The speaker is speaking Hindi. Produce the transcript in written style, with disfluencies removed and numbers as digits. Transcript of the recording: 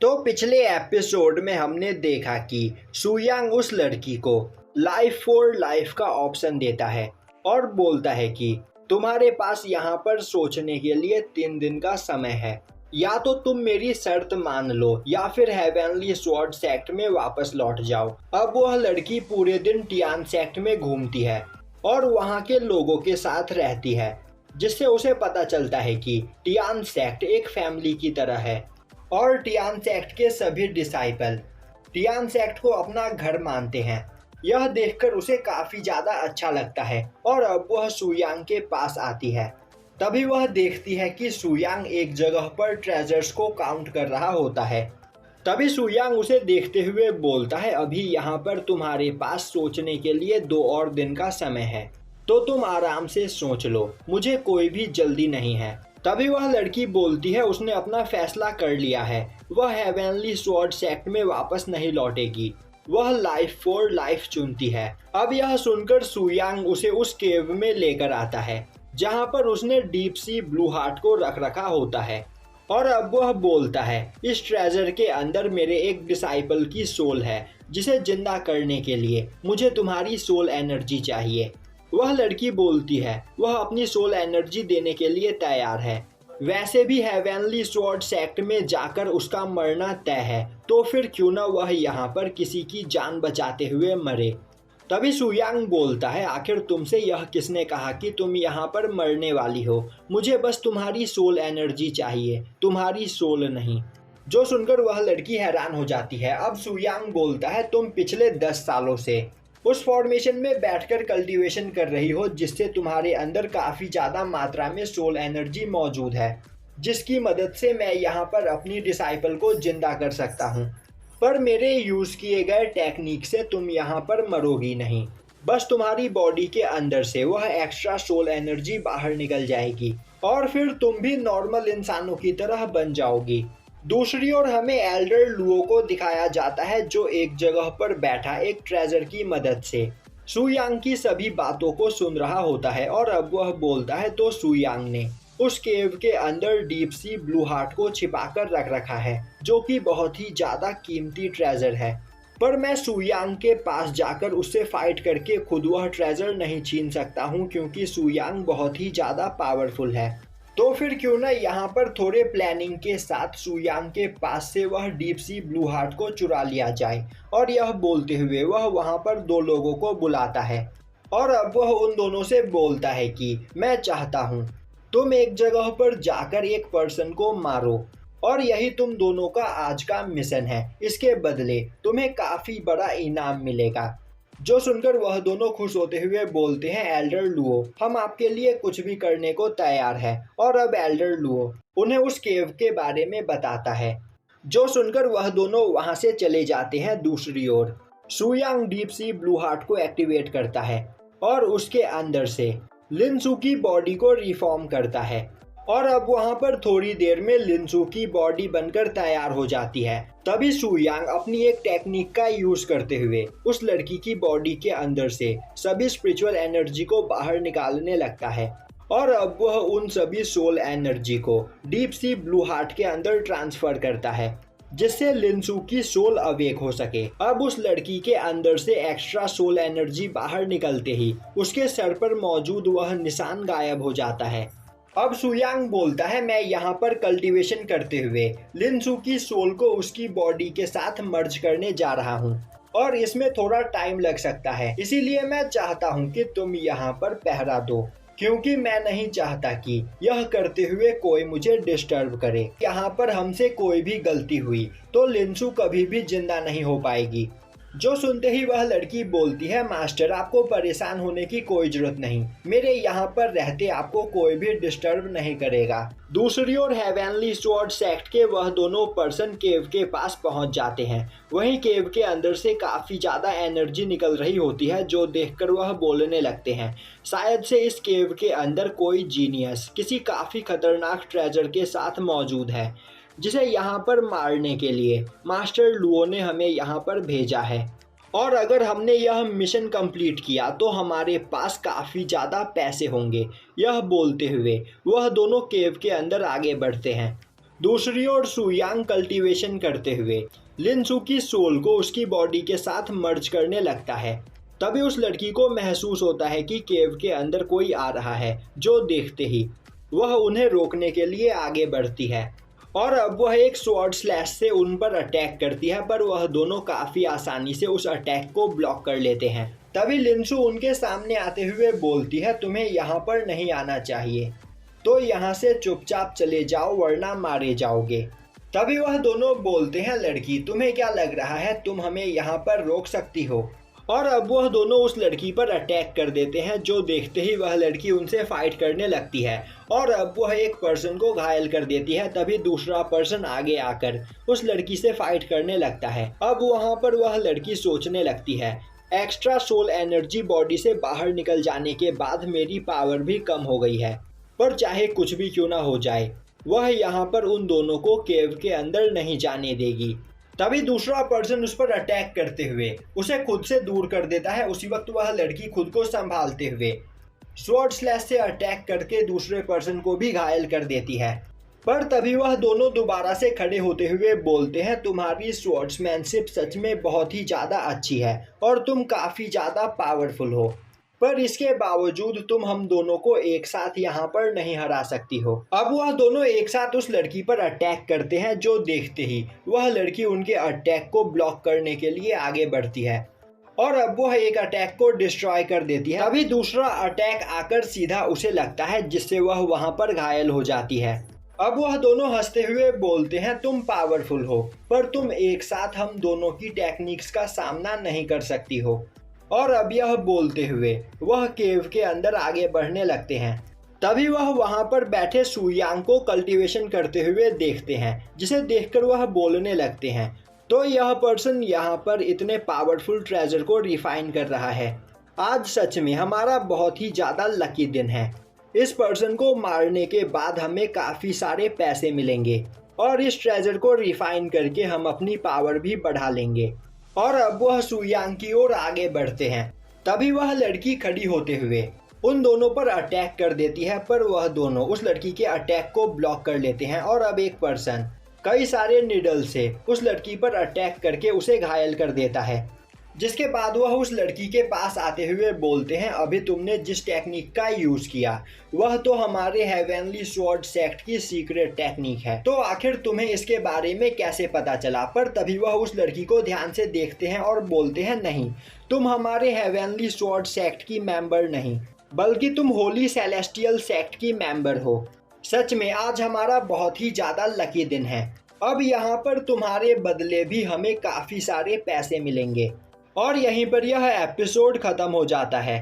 तो पिछले एपिसोड में हमने देखा कि सुयांग उस लड़की को लाइफ फॉर लाइफ का ऑप्शन देता है और बोलता है कि तुम्हारे पास यहाँ पर सोचने के लिए 3 दिन का समय है, या तो तुम मेरी शर्त मान लो या फिर हेवनली स्वॉर्ड सेक्ट में वापस लौट जाओ। अब वह लड़की पूरे दिन टियान सेक्ट में घूमती है और वहाँ के लोगों के साथ रहती है, जिससे उसे पता चलता है कि टियान सेक्ट एक फैमिली की तरह है और टियान सेक्ट के सभी डिसाइपल टियान सेक्ट को अपना घर मानते हैं। यह देखकर उसे काफी ज्यादा अच्छा लगता है और अब वह सुयांग के पास आती है। तभी वह देखती है कि सुयांग एक जगह पर ट्रेजर्स को काउंट कर रहा होता है। तभी सुयांग उसे देखते हुए बोलता है, अभी यहाँ पर तुम्हारे पास सोचने के लिए 2 और दिन का समय है, तो तुम आराम से सोच लो, मुझे कोई भी जल्दी नहीं है। तभी वह लड़की बोलती है उसने अपना फैसला कर लिया है, वह हेवनली स्वॉर्ड सेक्ट में वापस नहीं लौटेगी, वह लाइफ फॉर लाइफ चुनती है। अब यह सुनकर सुयांग उसे उस केव में लेकर आता है जहां पर उसने डीप सी ब्लू हार्ट को रख रखा होता है और अब वह बोलता है, इस ट्रेजर के अंदर मेरे एक डिसाइपल की सोल है, जिसे जिंदा करने के लिए मुझे तुम्हारी सोल एनर्जी चाहिए। वह लड़की बोलती है वह अपनी सोल एनर्जी देने के लिए तैयार है। वैसे भी हेवनली स्वॉर्ड सेक्ट में जाकर उसका मरना तय है, तो फिर क्यों न वह यहाँ पर किसी की जान बचाते हुए मरे। तभी सुयांग बोलता है, आखिर तुमसे यह किसने कहा कि तुम यहाँ पर मरने वाली हो, मुझे बस तुम्हारी सोल एनर्जी चाहिए, तुम्हारी सोल नहीं। जो सुनकर वह लड़की हैरान हो जाती है। अब सुयांग बोलता है, तुम पिछले 10 सालों से उस फॉर्मेशन में बैठकर कल्टीवेशन कर रही हो, जिससे तुम्हारे अंदर काफ़ी ज़्यादा मात्रा में सोल एनर्जी मौजूद है, जिसकी मदद से मैं यहाँ पर अपनी डिसाइपल को जिंदा कर सकता हूँ। पर मेरे यूज़ किए गए टेक्निक से तुम यहाँ पर मरोगी नहीं, बस तुम्हारी बॉडी के अंदर से वह एक्स्ट्रा सोल एनर्जी बाहर निकल जाएगी और फिर तुम भी नॉर्मल इंसानों की तरह बन जाओगी। दूसरी ओर हमें एल्डर लुओ को दिखाया जाता है, जो एक जगह पर बैठा एक ट्रेजर की मदद से सुयांग की सभी बातों को सुन रहा होता है और अब वह बोलता है, तो सुयांग ने उस केव के अंदर डीप सी ब्लू हार्ट को छिपाकर रख रखा है, जो कि बहुत ही ज़्यादा कीमती ट्रेजर है। पर मैं सुयांग के पास जाकर उससे फाइट करके खुद वह ट्रेजर नहीं छीन सकता हूँ, क्योंकि सुयांग बहुत ही ज़्यादा पावरफुल है। तो फिर क्यों ना यहाँ पर थोड़े प्लानिंग के साथ सुयांग के पास से वह डीप सी ब्लू हार्ट को चुरा लिया जाए। और यह बोलते हुए वह वहाँ पर 2 लोगों को बुलाता है और अब वह उन दोनों से बोलता है कि मैं चाहता हूँ तुम एक जगह पर जाकर एक पर्सन को मारो और यही तुम दोनों का आज का मिशन है, इसके बदले तुम्हें काफ़ी बड़ा इनाम मिलेगा। जो सुनकर वह दोनों खुश होते हुए बोलते हैं, एल्डर लुओ, हम आपके लिए कुछ भी करने को तैयार है। और अब एल्डर लुओ उन्हें उस केव के बारे में बताता है। जो सुनकर वह दोनों वहां से चले जाते हैं। दूसरी ओर Suyang deep sea blue heart को एक्टिवेट करता है और उसके अंदर से लिनसू की बॉडी को रिफॉर्म करता है और अब वहां पर थोड़ी देर में लिनसू की बॉडी बनकर तैयार हो जाती है। तभी सुयांग अपनी एक टेक्निक का यूज करते हुए उस लड़की की बॉडी के अंदर से सभी स्पिरिचुअल एनर्जी को बाहर निकालने लगता है और अब वह उन सभी सोल एनर्जी को डीप सी ब्लू हार्ट के अंदर ट्रांसफर करता है, जिससे लिनसू की सोल अवेक हो सके। अब उस लड़की के अंदर से एक्स्ट्रा सोल एनर्जी बाहर निकलते ही उसके सर पर मौजूद वह निशान गायब हो जाता है। अब सुयांग बोलता है, मैं यहाँ पर कल्टीवेशन करते हुए लिनसू की सोल को उसकी बॉडी के साथ मर्ज करने जा रहा हूँ और इसमें थोड़ा टाइम लग सकता है, इसीलिए मैं चाहता हूँ कि तुम यहाँ पर पहरा दो, क्योंकि मैं नहीं चाहता कि यह करते हुए कोई मुझे डिस्टर्ब करे। यहाँ पर हमसे कोई भी गलती हुई तो लिनसू कभी भी जिंदा नहीं हो पाएगी। जो सुनते ही वह लड़की बोलती है, मास्टर आपको परेशान होने की कोई जरूरत नहीं, मेरे यहाँ पर रहते आपको कोई भी डिस्टर्ब नहीं करेगा। दूसरी ओर हेवनली स्वॉर्ड सेक्ट के वह दोनों पर्सन केव के पास पहुँच जाते हैं। वहीं केव के अंदर से काफ़ी ज़्यादा एनर्जी निकल रही होती है, जो देखकर वह बोलने लगते हैं, शायद से इस केव के अंदर कोई जीनियस किसी काफ़ी खतरनाक ट्रेजर के साथ मौजूद है, जिसे यहाँ पर मारने के लिए मास्टर लुओ ने हमें यहाँ पर भेजा है और अगर हमने यह मिशन कंप्लीट किया तो हमारे पास काफ़ी ज़्यादा पैसे होंगे। यह बोलते हुए वह दोनों केव के अंदर आगे बढ़ते हैं। दूसरी ओर सुयांग कल्टीवेशन करते हुए लिनसू की सोल को उसकी बॉडी के साथ मर्ज करने लगता है। तभी उस लड़की को महसूस होता है कि केव के अंदर कोई आ रहा है, जो देखते ही वह उन्हें रोकने के लिए आगे बढ़ती है और अब वह एक स्वॉर्ड स्लैश से उन पर अटैक करती है, पर वह दोनों काफ़ी आसानी से उस अटैक को ब्लॉक कर लेते हैं। तभी लिनसू उनके सामने आते हुए बोलती है, तुम्हें यहाँ पर नहीं आना चाहिए, तो यहाँ से चुपचाप चले जाओ वरना मारे जाओगे। तभी वह दोनों बोलते हैं, लड़की तुम्हें क्या लग रहा है तुम हमें यहाँ पर रोक सकती हो? और अब वह दोनों उस लड़की पर अटैक कर देते हैं, जो देखते ही वह लड़की उनसे फाइट करने लगती है और अब वह एक पर्सन को घायल कर देती है। तभी दूसरा पर्सन आगे आकर उस लड़की से फाइट करने लगता है। अब वहाँ पर वह लड़की सोचने लगती है, एक्स्ट्रा सोल एनर्जी बॉडी से बाहर निकल जाने के बाद मेरी पावर भी कम हो गई है, पर चाहे कुछ भी क्यों ना हो जाए वह यहाँ पर उन दोनों को केव के अंदर नहीं जाने देगी। तभी दूसरा पर्सन उस पर अटैक करते हुए उसे खुद से दूर कर देता है। उसी वक्त वह लड़की खुद को संभालते हुए स्वॉर्ड स्लैश से अटैक करके दूसरे पर्सन को भी घायल कर देती है। पर तभी वह दोनों दोबारा से खड़े होते हुए बोलते हैं, तुम्हारी स्वॉर्ड्समैनशिप सच में बहुत ही ज़्यादा अच्छी है और तुम काफ़ी ज़्यादा पावरफुल हो, पर इसके बावजूद तुम हम दोनों को एक साथ यहाँ पर नहीं हरा सकती हो। अब वह दोनों एक साथ उस लड़की पर अटैक करते हैं, जो देखते ही वह लड़की उनके अटैक को ब्लॉक करने के लिए आगे बढ़ती है और अब वह एक अटैक को डिस्ट्रॉय कर देती है। तभी दूसरा अटैक आकर सीधा उसे लगता है, जिससे वह वहां पर घायल हो जाती है। अब वह दोनों हंसते हुए बोलते हैं, तुम पावरफुल हो पर तुम एक साथ हम दोनों की टेक्निक्स का सामना नहीं कर सकती हो। और अब यह बोलते हुए वह केव के अंदर आगे बढ़ने लगते हैं। तभी वह वहां पर बैठे सुयांग को कल्टीवेशन करते हुए देखते हैं, जिसे देखकर वह बोलने लगते हैं, तो यह पर्सन यहाँ पर इतने पावरफुल ट्रेजर को रिफाइन कर रहा है। आज सच में हमारा बहुत ही ज़्यादा लकी दिन है। इस पर्सन को मारने के बाद हमें काफ़ी सारे पैसे मिलेंगे और इस ट्रेजर को रिफाइन करके हम अपनी पावर भी बढ़ा लेंगे। और अब वह सुयांग की ओर आगे बढ़ते हैं। तभी वह लड़की खड़ी होते हुए उन दोनों पर अटैक कर देती है, पर वह दोनों उस लड़की के अटैक को ब्लॉक कर लेते हैं और अब एक पर्सन कई सारे नीडल से उस लड़की पर अटैक करके उसे घायल कर देता है, जिसके बाद वह उस लड़की के पास आते हुए बोलते हैं, अभी तुमने जिस टेक्निक का यूज़ किया वह तो हमारे हेवनली स्वॉर्ड सेक्ट की सीक्रेट टेक्निक है, तो आखिर तुम्हें इसके बारे में कैसे पता चला? पर तभी वह उस लड़की को ध्यान से देखते हैं और बोलते हैं, नहीं, तुम हमारे हेवनली स्वॉर्ड सेक्ट की मेंबर नहीं, बल्कि तुम होली सेलेस्टियल सेक्ट की मेंबर हो। सच में आज हमारा बहुत ही ज़्यादा लकी दिन है। अब यहाँ पर तुम्हारे बदले भी हमें काफ़ी सारे पैसे मिलेंगे। और यहीं पर यह एपिसोड ख़त्म हो जाता है।